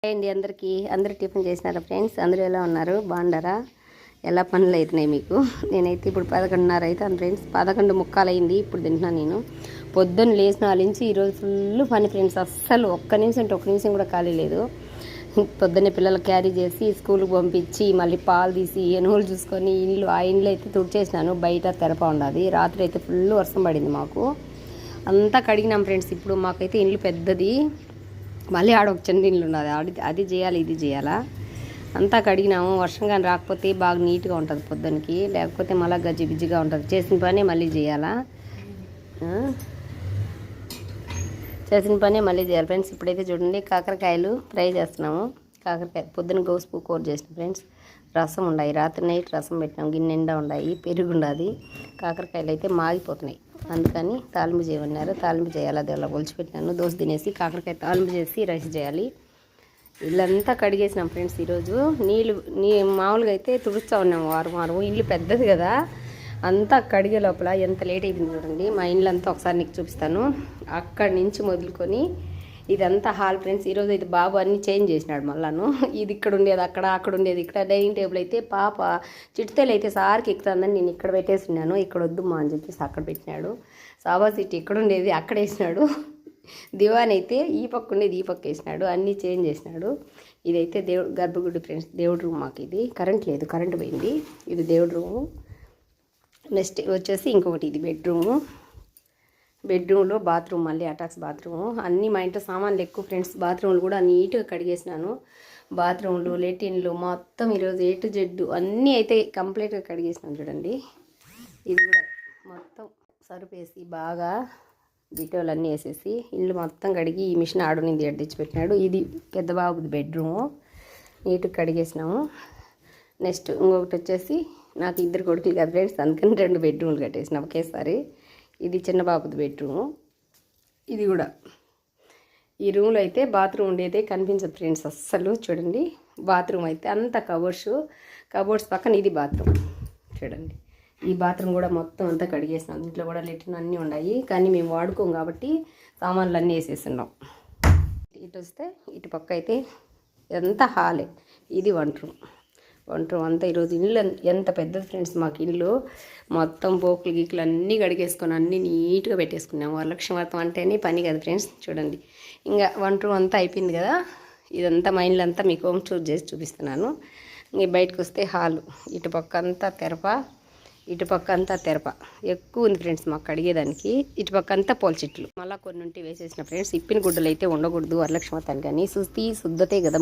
అండి అందరూ టిఫిన్ చేసినారా ఫ్రెండ్స్? అందరూ ఎలా ఉన్నారు? బాగుండారా? ఎలా పనులు అవుతున్నాయి మీకు? నేనైతే ఇప్పుడు 11:30 అవుతాను ఫ్రెండ్స్. 11:45 అయింది ఇప్పుడు తింటున్నాను నేను. పొద్దున్న లేచిన వాళ్ళ నుంచి ఈరోజు ఫుల్ పని ఫ్రెండ్స్. అస్సలు ఒక్క నిమిషం కూడా ఖాళీ లేదు. పొద్దున్నే పిల్లలు క్యారీ చేసి స్కూల్కి పంపించి మళ్ళీ పాలు తీసి ఎనుగులు చూసుకొని ఆ ఇండ్లు అయితే తుడిచేసినాను. బయట తెరప ఉండదు. రాత్రి అయితే ఫుల్ వర్షం పడింది మాకు. అంతా కడిగినాం ఫ్రెండ్స్. ఇప్పుడు మాకైతే ఇల్లు పెద్దది, మళ్ళీ ఆడ ఒక చిన్న ఇల్లు ఉన్నది. అది చేయాలి, ఇది చేయాలా. అంతా కడిగినాము. వర్షం కానీ రాకపోతే బాగా నీట్గా ఉంటుంది పొద్దునకి, లేకపోతే మళ్ళీ గజిబిజిగా ఉంటుంది. చేసిన పనే మళ్ళీ చేయాలా ఫ్రెండ్స్. ఇప్పుడైతే చూడండి కాకరకాయలు ఫ్రై చేస్తున్నాము. కాకరకాయ పొద్దున గోసుపు కూర చేసిన ఫ్రెండ్స్. రసం ఉన్నాయి, రాత్రి నైట్ రసం పెట్టినాం. గిన్నె నిండా ఉన్నాయి, పెరుగు ఉండదు. కాకరకాయలు అయితే మాగిపోతున్నాయి, అందుకని తాలింపు చేయమన్నారు. తాలింపు చేయాలి. అది అలా ఒలిచిపెట్టినాను. దోశ తినేసి కాకరకాయ తాలింపు చేసి రైస్ చేయాలి. ఇల్లంతా కడిగేసినాం ఫ్రెండ్స్. ఈరోజు మామూలుగా అయితే తుడుస్తూ ఉన్నాము వారం. ఇల్లు పెద్దది కదా, అంతా కడిగే లోపల ఎంత లేట్ అయిపోయింది చూడండి. మా ఇల్లంతా ఒకసారి నీకు చూపిస్తాను. అక్కడి నుంచి మొదలుకొని ఇదంతా హాల్ ఫ్రెండ్స్. ఈరోజు అయితే బాబు అన్నీ చేంజ్ చేసినాడు మళ్ళాను. ఇది ఇక్కడ ఉండేది అక్కడ ఉండేది ఇక్కడ. డైనింగ్ టేబుల్ అయితే పాప చిట్టుతేలు అయితే సార్కి ఎక్కుతుందని నేను ఇక్కడ పెట్టేసినాను. ఇక్కడ వద్దుమా అని చెప్పేసి అక్కడ పెట్టినాడు. సాబా సీట్ ఇక్కడ ఉండేది అక్కడ వేసినాడు. దివాన్ అయితే ఈ పక్క ఉండేది ఈ పక్క వేసినాడు. అన్నీ చేంజ్ చేసినాడు. ఇదైతే గర్భగుడి ఫ్రెండ్స్. దేవుడి రూమ్ మాకు ఇది. కరెంట్ లేదు, కరెంట్ పోయింది. ఇది దేవుడి రూము. నెక్స్ట్ వచ్చేసి ఇంకొకటి ఇది బెడ్రూమ్లో బాత్రూమ్, మళ్ళీ అటాచ్ బాత్రూము. అన్నీ మా ఇంట్లో సామాన్లు ఎక్కువ ఫ్రెండ్స్. బాత్రూమ్లు కూడా నీట్గా కడిగేసినాను. బాత్రూమ్లు, లెటిన్లు మొత్తం ఈరోజు A to Z అన్నీ అయితే కంప్లీట్గా కడిగేసినాను చూడండి. ఇది కూడా మొత్తం సరుపేసి బాగా డిటోల్ అన్నీ వేసేసి ఇల్లు మొత్తం కడిగి ఈ మిషన్ ఆడునింది అడ్డించి పెట్టినాడు. ఇది పెద్ద బాబుది బెడ్రూము, నీట్గా కడిగేసినాము. నెక్స్ట్ ఇంకొకటి వచ్చేసి నాకు 2 కొడుకులు కదా ఫ్రెండ్స్, అందుకని 2 బెడ్రూమ్లు కట్టేసినాం ఒకేసారి. ఇది చిన్న బాబుది బెడ్రూము. ఇది కూడా ఈ రూమ్లో అయితే బాత్రూమ్ ఉండేదే కనిపించదు ఫ్రెండ్స్ అస్సలు. చూడండి బాత్రూమ్ అయితే అంత కబోర్డ్స్ పక్కన ఇది బాత్రూమ్ చూడండి. ఈ బాత్రూమ్ కూడా మొత్తం అంతా కడిగేసినాం. ఇంట్లో కూడా లెట్రిన్ అన్నీ ఉన్నాయి, కానీ మేము వాడుకోం కాబట్టి సామాన్లు అన్నీ వేసేస్తున్నాం. ఇటు వస్తే ఇటు పక్క అయితే ఎంత హాలే. ఇది వంట రూమ్ అంతా. ఈరోజు ఇల్లు ఎంత పెద్దది ఫ్రెండ్స్. మాకు ఇల్లు మొత్తం పోకులు గీకులు అన్నీ కడిగేసుకొని అన్నీ నీట్గా పెట్టేసుకున్నాము. వరలక్ష్మి వ్రతం అంటేనే పని కదా ఫ్రెండ్స్. చూడండి ఇంకా వంట రూమ్ అంతా అయిపోయింది కదా. ఇదంతా మా ఇల్లు అంతా మీకు హోమ్ టూర్ చేసి చూపిస్తున్నాను. ఇంక బయటకు వస్తే హాలు. ఇటుపక్క అంతా తెరప ఎక్కువ ఉంది ఫ్రెండ్స్ మాకు కడిగేదానికి. ఇటుపక్క అంతా పూల చెట్లు మళ్ళీ కొన్ని ఉంటే వేసేసిన ఫ్రెండ్స్. ఇప్పిన గుడ్డలు అయితే ఉండకూడదు వరలక్ష్మి వ్రతానికి, కానీ శుద్ధతే కదా